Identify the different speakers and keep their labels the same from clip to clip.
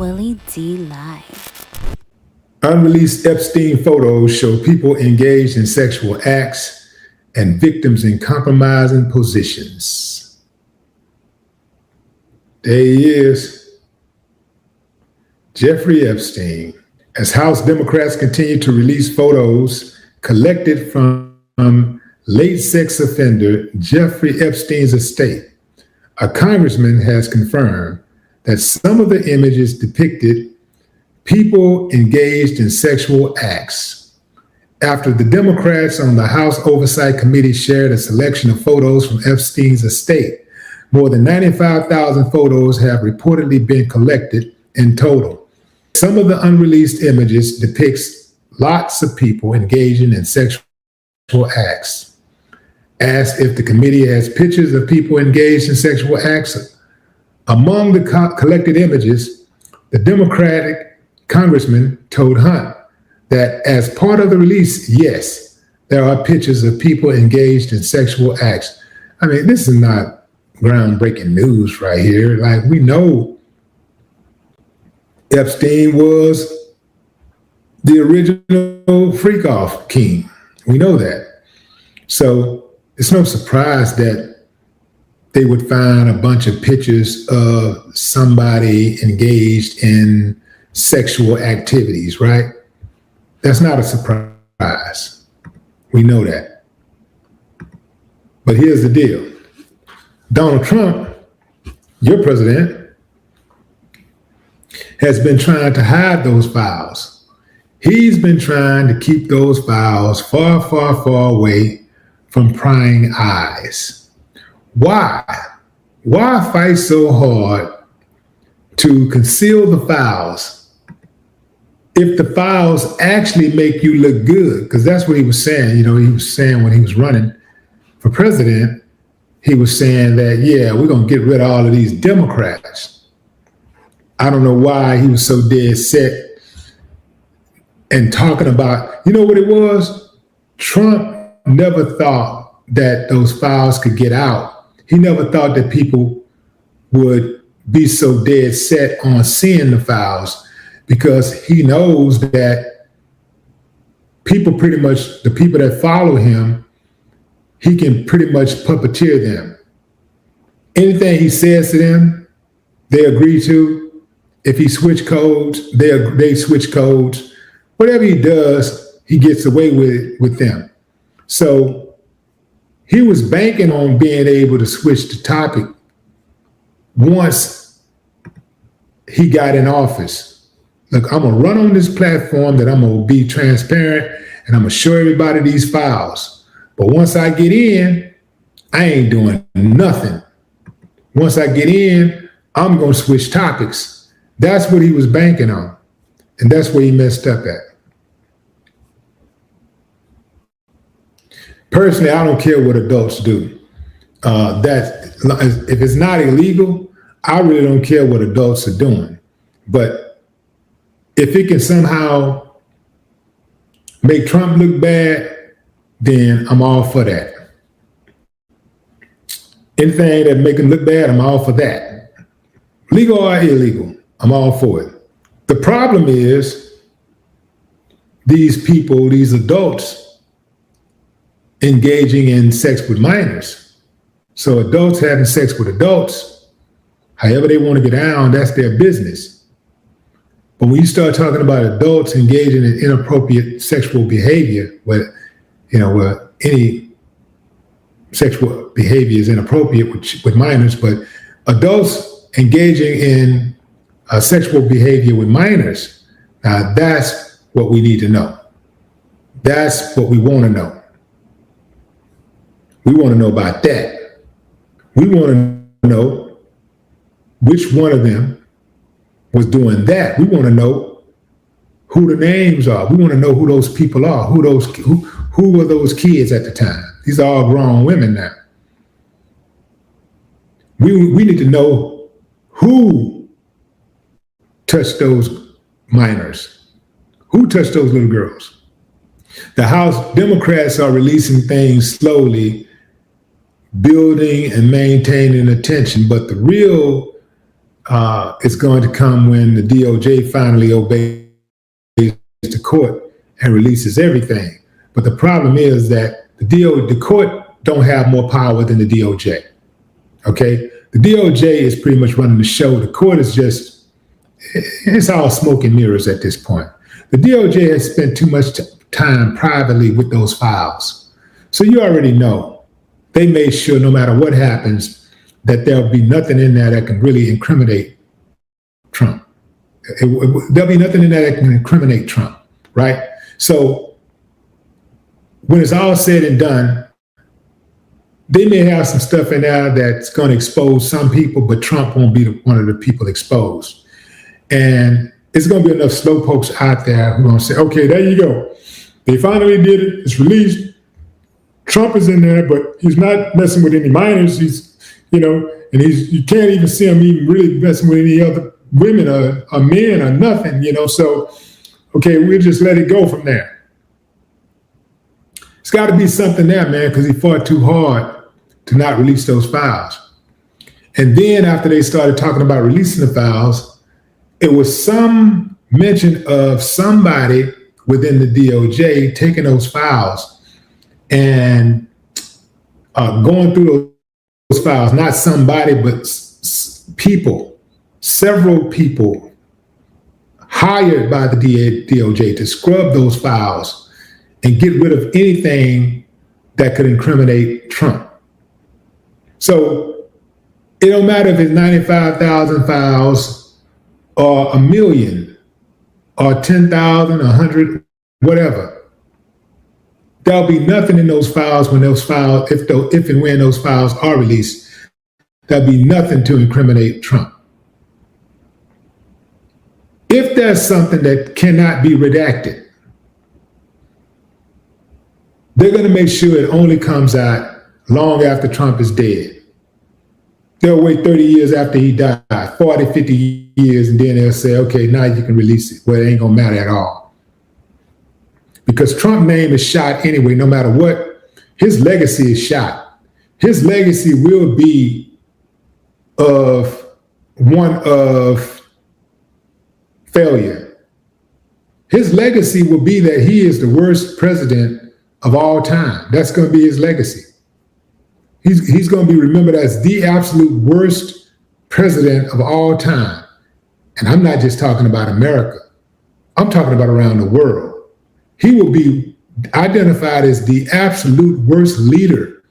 Speaker 1: Willie D live.
Speaker 2: Unreleased Epstein photos show people engaged in sexual acts and victims in compromising positions. There he is, Jeffrey Epstein. As House Democrats continue to release photos collected from late sex offender Jeffrey Epstein's estate, a congressman has confirmed that some of the images depicted people engaged in sexual acts. After the Democrats on the House Oversight Committee shared a selection of photos from Epstein's estate, more than 95,000 photos have reportedly been collected in total. Some of the unreleased images depicts lots of people engaging in sexual acts. Asked if the committee has pictures of people engaged in sexual acts, among the collected images, the Democratic congressman told Hunt that as part of the release, yes, there are pictures of people engaged in sexual acts. I mean, this is not groundbreaking news right here. Like, we know Epstein was the original freak-off king. We know that. So it's no surprise that they would find a bunch of pictures of somebody engaged in sexual activities, right? That's not a surprise. We know that. But here's the deal. Donald Trump, your president, has been trying to hide those files. He's been trying to keep those files far, far, far away from prying eyes. Why? Why fight so hard to conceal the files if the files actually make you look good? Because that's what he was saying. You know, he was saying when he was running for president, he was saying that, yeah, we're going to get rid of all of these Democrats. I don't know why he was so dead set and talking about, you know what it was? Trump never thought that those files could get out. He never thought that people would be so dead set on seeing the files because he knows that people pretty much, the people that follow him, he can pretty much puppeteer them. Anything he says to them, they agree to. If he switch codes, they switch codes. Whatever he does, he gets away with them. So he was banking on being able to switch the topic once he got in office. Look, I'm going to run on this platform that I'm going to be transparent and I'm going to show everybody these files. But once I get in, I ain't doing nothing. Once I get in, I'm going to switch topics. That's what he was banking on. And that's where he messed up at. Personally, I don't care what adults do. If it's not illegal, I really don't care what adults are doing. But if it can somehow make Trump look bad, then I'm all for that. Anything that make him look bad, I'm all for that. Legal or illegal, I'm all for it. The problem is these people, these adults, engaging in sex with minors. So adults having sex with adults, however they want to get down, that's their business. But when you start talking about adults engaging in inappropriate sexual behavior, where any sexual behavior is inappropriate with minors, but adults engaging in sexual behavior with minors, now that's what we need to know. That's what we want to know. We want to know about that. We want to know which one of them was doing that. We want to know who the names are. We want to know who those people are, who were those kids at the time. These are all grown women now. We need to know who touched those minors, who touched those little girls. The House Democrats are releasing things slowly, building and maintaining attention, but the real is going to come when the DOJ finally obeys the court and releases everything. But the problem is that the court don't have more power than the DOJ. Okay, the DOJ is pretty much running the show. The court is it's all smoke and mirrors at this point. The DOJ has spent too much time privately with those files. So you already know they made sure no matter what happens that there'll be nothing in there that can really incriminate Trump. There'll be nothing in there that can incriminate Trump, right? So when it's all said and done, they may have some stuff in there that's going to expose some people, but Trump won't be one of the people exposed. And it's going to be enough slowpokes out there who are going to say, okay, there you go. They finally did it. It's released. Trump is in there, but he's not messing with any minors. He's, and you can't even see him even really messing with any other women or men or nothing, So, okay, we'll just let it go from there. It's got to be something there, man, because he fought too hard to not release those files. And then after they started talking about releasing the files, it was some mention of somebody within the DOJ taking those files and going through those files, not somebody, but people, several people hired by the DOJ to scrub those files and get rid of anything that could incriminate Trump. So it don't matter if it's 95,000 files or 1 million or 10,000, 100, whatever. There'll be nothing in those files when those files, if and when those files are released, there'll be nothing to incriminate Trump. If there's something that cannot be redacted, they're going to make sure it only comes out long after Trump is dead. They'll wait 30 years after he died, 40, 50 years, and then they'll say, okay, now you can release it. Well, it ain't going to matter at all. Because Trump's name is shot anyway, no matter what. His legacy is shot. His legacy will be one of failure. His legacy will be that he is the worst president of all time. That's going to be his legacy. He's going to be remembered as the absolute worst president of all time. And I'm not just talking about America. I'm talking about around the world. He will be identified as the absolute worst leader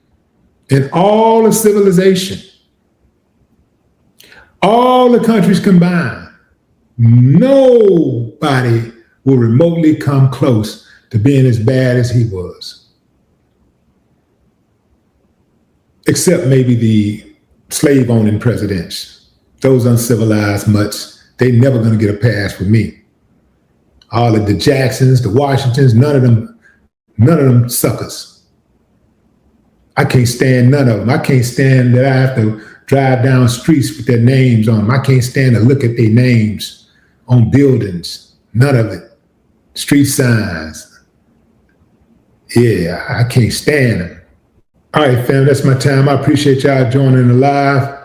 Speaker 2: in all of civilization. All the countries combined, nobody will remotely come close to being as bad as he was. Except maybe the slave-owning presidents. Those uncivilized mutts, they never going to get a pass from me. All of the Jacksons, the Washingtons, none of them suckers. I can't stand none of them. I can't stand that I have to drive down streets with their names on them. I can't stand to look at their names on buildings. None of it. Street signs. Yeah, I can't stand them. All right, fam, that's my time. I appreciate y'all joining the live.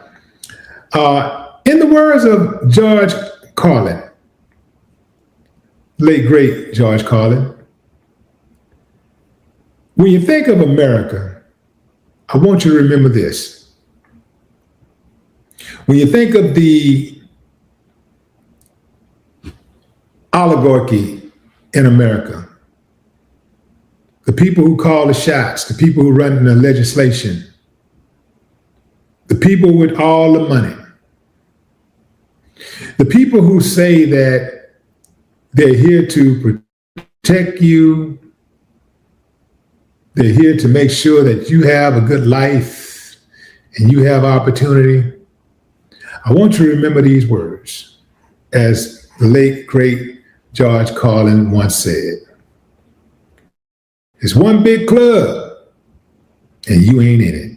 Speaker 2: In the words of George Carlin, late great George Carlin, when you think of America, I want you to remember this. When you think of the oligarchy in America, the people who call the shots, the people who run the legislation, the people with all the money, the people who say that they're here to protect you, they're here to make sure that you have a good life and you have opportunity. I want you to remember these words, as the late, great George Carlin once said. It's one big club, and you ain't in it.